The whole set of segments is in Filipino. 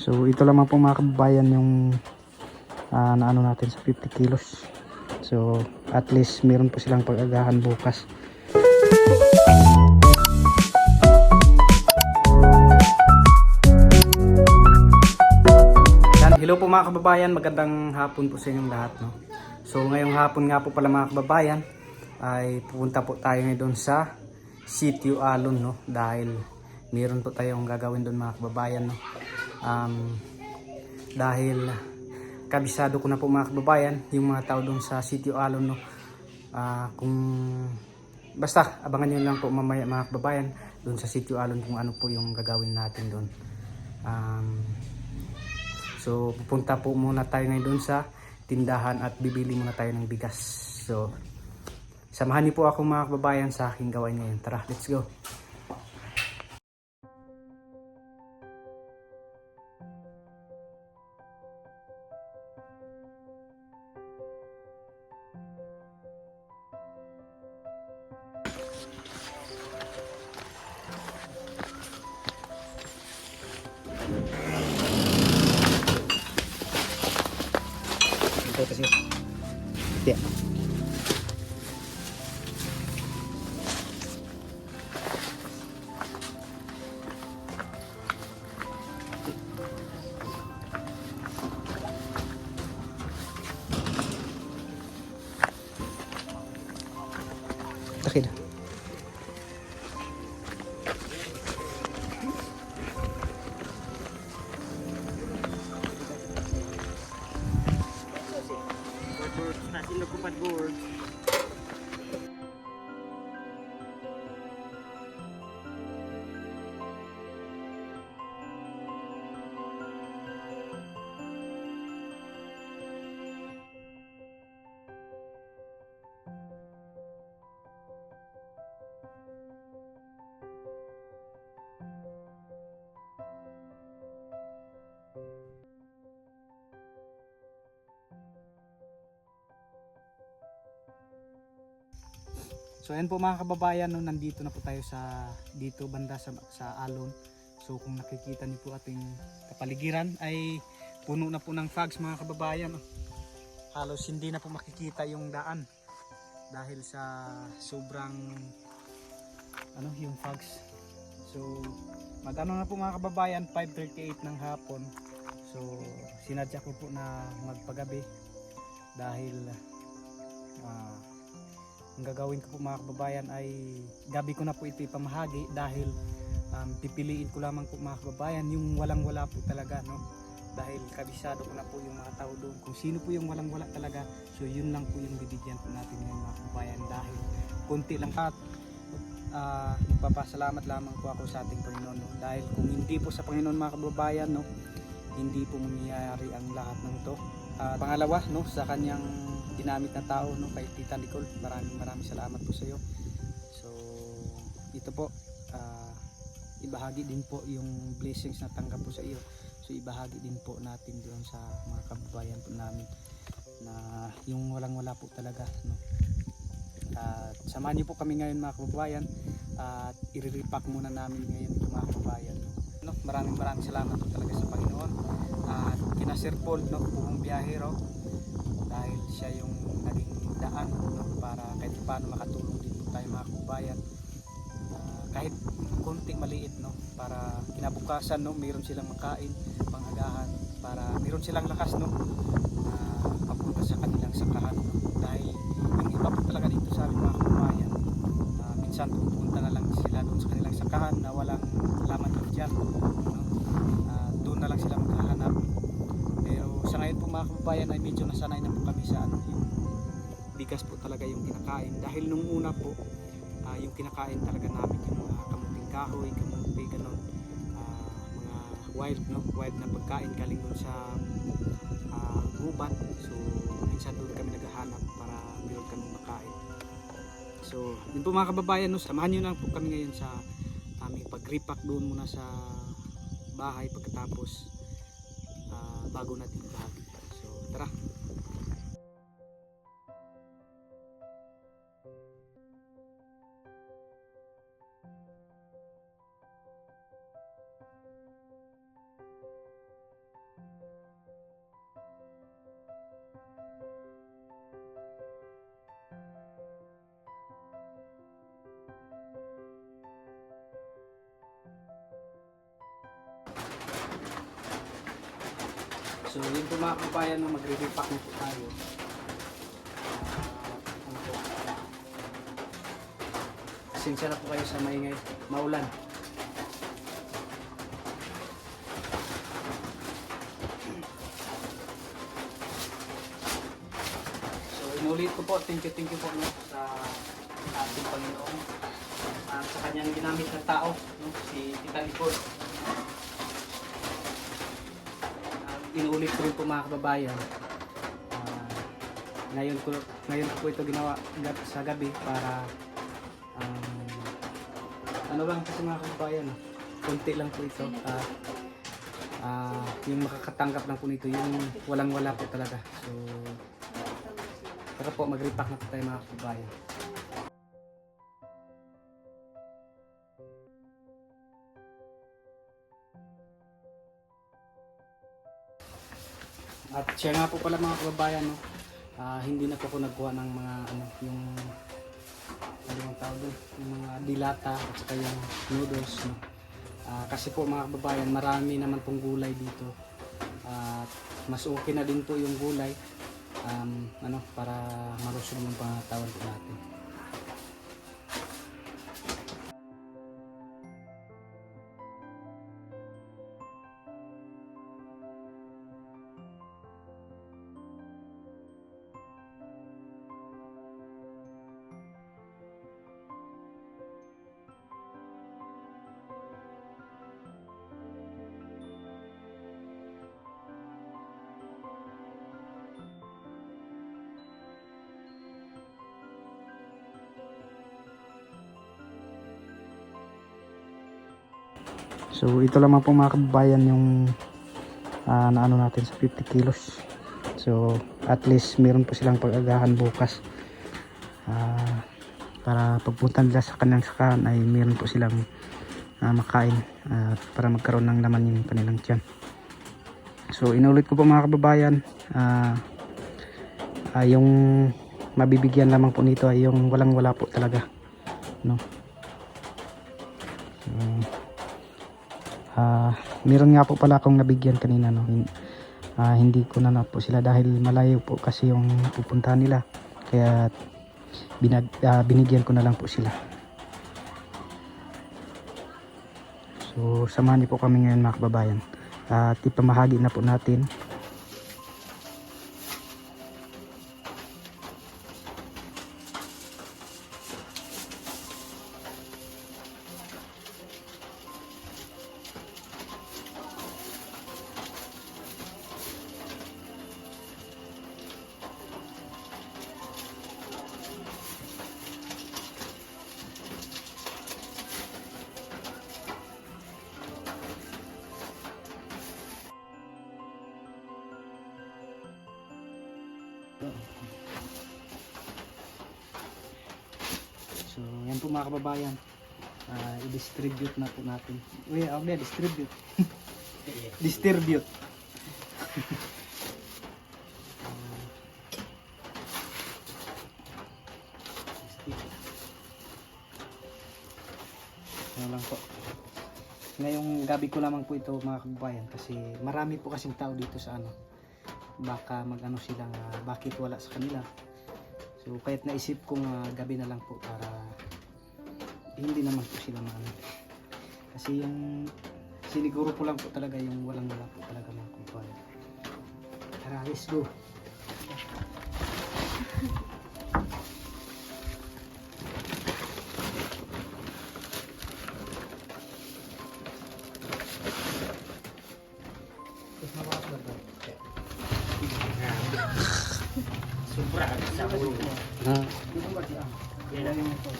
So ito lamang po mga kababayan yung naano natin sa 50 kilos. So at least meron po silang pag-agahan bukas. Hello po mga kababayan, magandang hapon po sa inyong lahat, no? So ngayong hapon nga po pala mga kababayan ay pupunta po tayo ngayon sa Sitio Alon, no? Dahil meron po tayong gagawin doon mga kababayan, no? Dahil kabisado ko na po mga kababayan yung mga tao doon sa Sitio Alon, no? Kung basta abangan nyo lang po mamaya mga kababayan doon sa Sitio Alon kung ano po yung gagawin natin doon. So pupunta po muna tayo ngayon doon sa tindahan at bibili muna tayo ng bigas. So samahan niyo po ako mga kababayan sa aking gawain ngayon. Tara, let's go. Ito kasi. Yeah. Takid. Natin nagkumpad board. So ayan po mga kababayan, no, nandito na po tayo sa dito banda sa Alon. So kung nakikita niyo po ating kapaligiran ay puno na po ng fogs mga kababayan. Halos hindi na po makikita yung daan dahil sa sobrang yung fogs. So magano na po mga kababayan, 5:38 ng hapon. So sinadya ko po na magpagabi dahil ang gagawin ko po mga kababayan ay gabi ko na po ito ipamahagi dahil pipiliin ko lamang po mga kababayan yung walang wala po talaga, no? Dahil kabisado ko na po yung mga tao doon kung sino po yung walang wala talaga. So yun lang po yung bibigyan po natin ngayon mga kababayan dahil konti lang at magpapasalamat lamang po ako sa ating Panginoon, no? Dahil kung hindi po sa Panginoon mga kababayan, no, hindi po mangyayari ang lahat ng to. Pangalawa, no, sa kanyang dinamit na tao, no, kay Tita Nicole, maraming salamat po sa iyo. So ito po, ibahagi din po yung blessings na tanggap po sa iyo. So ibahagi din po natin doon sa mga kababayan po namin na yung walang wala po talaga, no. At samahan niyo po kami ngayon mga kababayan at i-repack muna namin ngayon mga kababayan, no. Maraming salamat po talaga sa Panginoon at kina Sir Paul, no, buong biyahero, dahil siya yung naging daan, no, para kahit paano makatulong din po tayo mga kababayan, kahit konting maliit, no, para kinabukasan, no, mayroon silang makain, pangagahan, para mayroon silang lakas, no, papunta sa kanilang sakahan, no. Dahil yung iba po talaga dito sa amin mga kababayan, minsan pupunta na lang sila doon sa kanilang sakahan na walang laman dyan, no. Doon na lang sila maghahanap. Pero sa ngayon po mga kababayan ay medyo nasanay na po kami sa yung bigas po talaga yung kinakain. Dahil nung una po, yung kinakain talaga namin yung mga kamuting kahoy, kamuti, ganon, mga wild, no, wild na pagkain galing doon sa gubat. So minsan doon kami naghahanap para meron kami makain. So yun po mga kababayan, no, samahan nyo na po kami ngayon sa aming pag-repack doon muna sa bahay pagkatapos bago natin bahagi. So tara. So yun po mga kababayan, no, magre-repack na po tayo. Ano po? Pasensya na po kayo sa maingay, maulan. So inulit ko po, thank you po no, sa ating Panginoon at sa kanyang ginamit na tao, no, si Tita Nicole. Inuulit ko rin po mga kababayan, ngayon ko po ito ginawa sa gabi para ano lang kasi mga kababayan, konti lang po ito, yung makakatanggap lang po nito yung walang wala po talaga. So tara po, mag-repack na po tayo mga kababayan. At siya nga po pala mga kababayan, no, hindi na po ako nagkuha ng mga yung ang tawag doon, yung mga dilata at saka yung noodles, no. Kasi po mga kababayan, marami naman pong gulay dito. At mas okay na din po yung gulay para malusog yung pangatawan po natin. So ito lamang po mga kababayan yung naano natin sa 50 kilos. So at least meron po silang pag-agahan bukas, para pagpunta nila sa kanilang sakahan ay meron po silang makain, para magkaroon ng laman yung kanilang tiyan. So inulit ko po mga kababayan, yung mabibigyan lamang po nito ay yung walang wala po talaga, no. Meron nga po pala akong nabigyan kanina, no. Hindi ko na po sila dahil malayo po kasi yung pupuntahan nila, kaya binigyan ko na lang po sila. So samahan niyo po kami ngayon mga kababayan at ipamahagi na po natin. So yan po mga kababayan, i-distribute na po natin. Uy, distribute. Distribute. Ano lang po. Ngayong gabi ko lamang po ito mga kababayan kasi marami po kasing tao dito sa baka mag-ano silang bakit wala sa kanila. So kahit naisip kong gabi na lang po para hindi naman po sila maano. Kasi yung siniguro ko lang po talaga yung walang wala po talaga mga kababayan. Tara, let's go. Sobra sa ulo mo. Yan lang yung ito.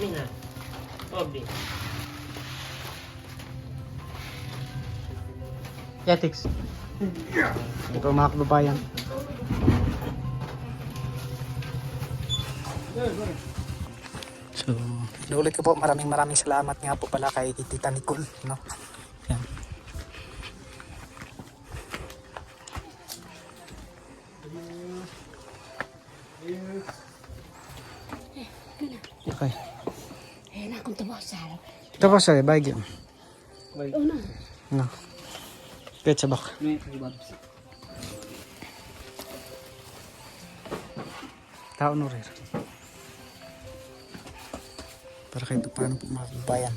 Yan na. Obi. Ethics. Ito mga kababayan. So, inulit ko po, maraming salamat nga po pala kay Tita Nicole, no? Yan. Okay. Eh, na akong tabasal. Ito po sa'yo, bag yun. Oh, no. No. Pet sa bak. Tao no rin. Para kahit paano po mga kababayan.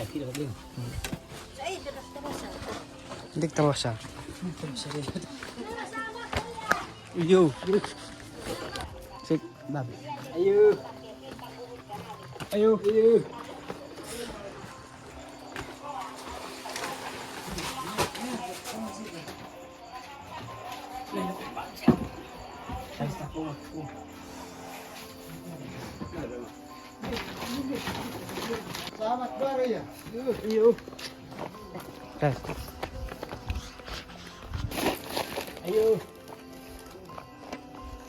Ay, kilo din. Hindi tawa siya. Yo. Sik, babi. Ayo. Ayo. Ayo. Salamat ba ya? Ayo. Guys, Ayo.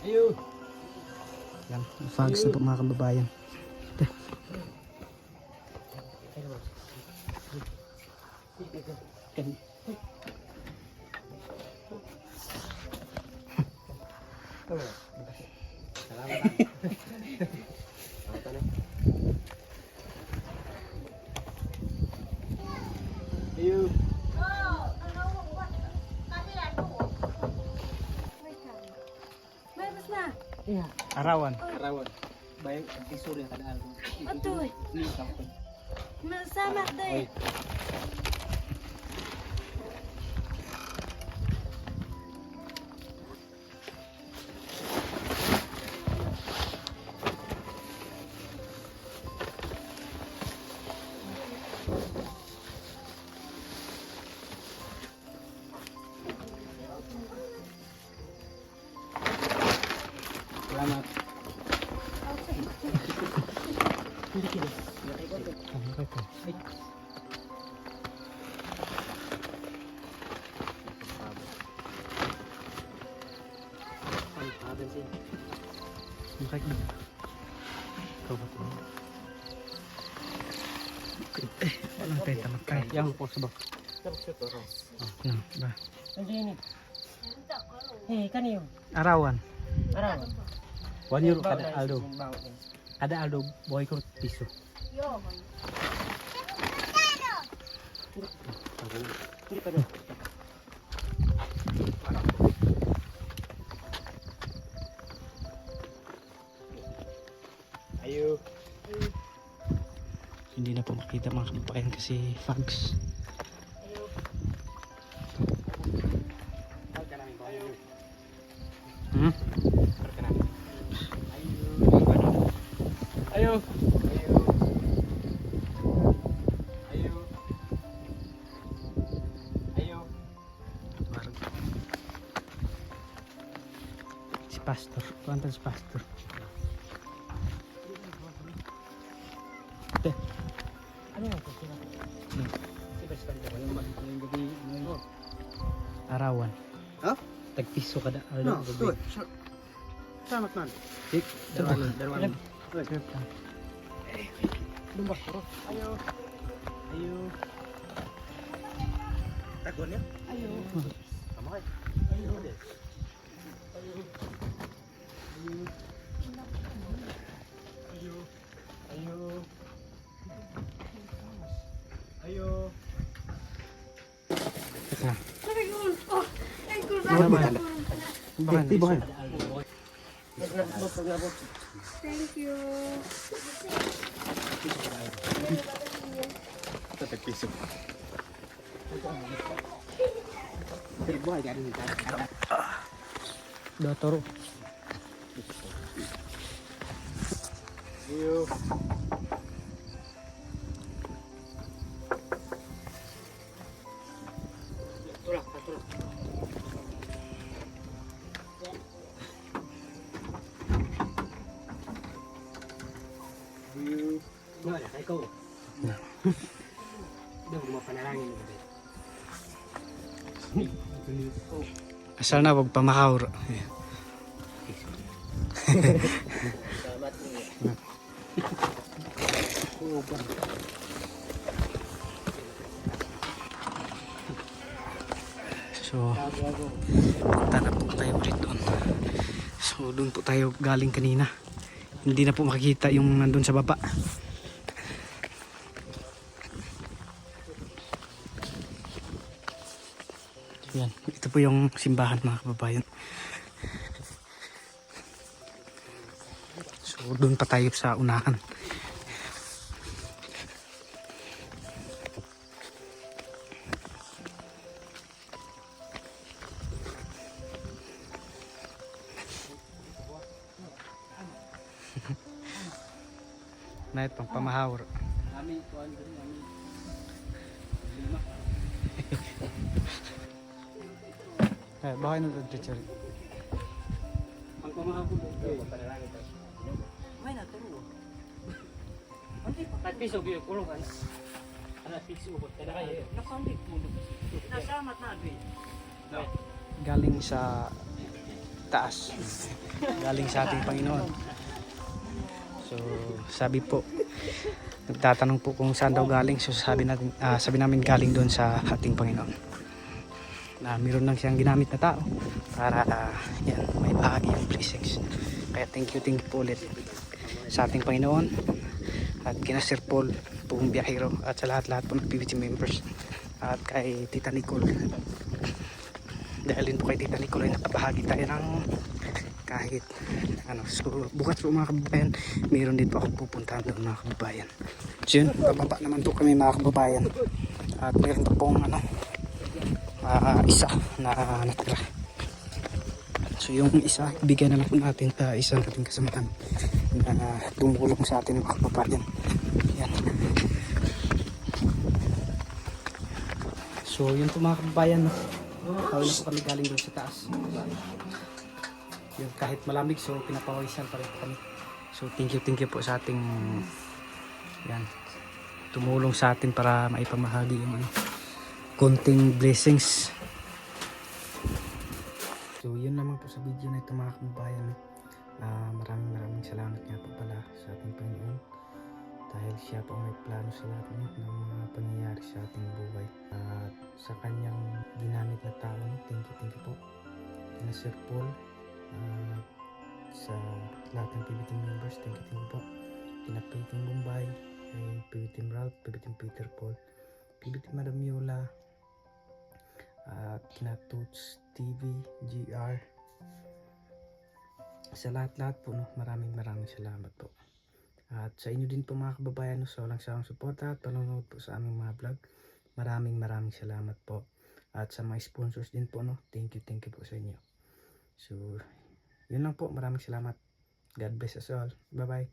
Ayo. yan. Fags na po mga kababayan. Ayo. Meron na. Arawan. Arawan. Baik, pisur yang kada algo. Atoy. Ini kampung. Masama day. Selamat. Makik na. Ikaw ba ito? Walang tayo tamat kayo. Yang pos ba? Yan, ba? Ini. Eh, kan yun. Arawan. Arawan. 1 euro kada aldo. Kada aldo boy ko piso. Ayo. Hindi na po makita mga kababayan kasi fags. Hmm? Ayo. Ayo. Ayo. Ayo. Si Pastor. Kuantan si Pastor. Ano ang kusina? Sibas ka dito. Yung gabi mo. Arawan. Tagpiso kada No, aldo. tuh. Salamat man. Tik. Darwan. Lumbas terus. Ayo. Ayo. Takon ya? Ayo. Kamay. Ayo. Ayo. Ayo. Ayo. Ayo. Teka. Oh, ay Bahan. Bahan. Thank you. Tetap pisau. Terbuat jadi ada. Datoro. Ayo. Tulak. Ayo. Nah, ya kayak kau. Udah mau panalangin ni ba? Asal na wag pamakawr. Selamat ni. So, punta na po tayo ulit doon. So, doon po tayo galing kanina. Hindi na po makikita yung nandun sa baba. Yan, ito po yung simbahan mga kababayan. So doon pa tayo sa unahan. Na itong pamahawar. Kami kuan din kami. Lima. Bahay na teacher. Ang pamahawar ko para lang ito. May na turo. Ante At piso biyo kulong kan. Ana piso ko tada kay. Nakandi pulo. Nasamat na abi. galing sa taas. Galing sa ating Panginoon. So, sabi po, nagtatanong po kung saan daw galing. So, sabi namin galing doon sa ating Panginoon. Na meron lang siyang ginamit na tao para yan, may bahagi yung blessings. Kaya thank you po ulit sa ating Panginoon at kina Sir Paul, buong biyahero at sa lahat-lahat po ng PBT members at kay Tita Nicole. Dahil din po kay Tita Nicole ay nakabahagi tayo ng kahit ano. So bukas po mga kababayan, mayroon din po ako pupuntahan doon mga kababayan. So yun, pababa naman po kami mga kababayan at mayroon pa pong ano, isa na natira. So yung isa, bigyan na lang po natin sa isang ating kasamahan na tumulong sa atin mga kababayan. Yan. So yun po mga kababayan, kawala po kami galing doon sa taas. Yun, kahit malamig, so pinapawisan pa rin po kami. So thank you po sa ating yan, tumulong sa atin para maipamahagi yung ano, konting blessings. So yun naman po sa video na ito mga kababayan. Maraming salamat nga po pala sa ating Panginoon dahil siya po may plano sa lahat ng mga pangyayari sa ating buhay at sa kanyang ginamit na tao. Thank you po kina Sir Paul, sa lahat ng PBT members. Thank you po kina PBT Bombay, PBT Ralph, PBT Peter Paul, PBT Madam Yola, kina Toots TV, GR, sa lahat po, no, maraming salamat po. At sa inyo din po mga kababayan, no, sa walang sawang suporta at panonood po sa aming mga vlog, maraming salamat po. At sa mga sponsors din po, no, thank you po sa inyo. So yun lang po, maraming salamat. God bless us all. Bye bye.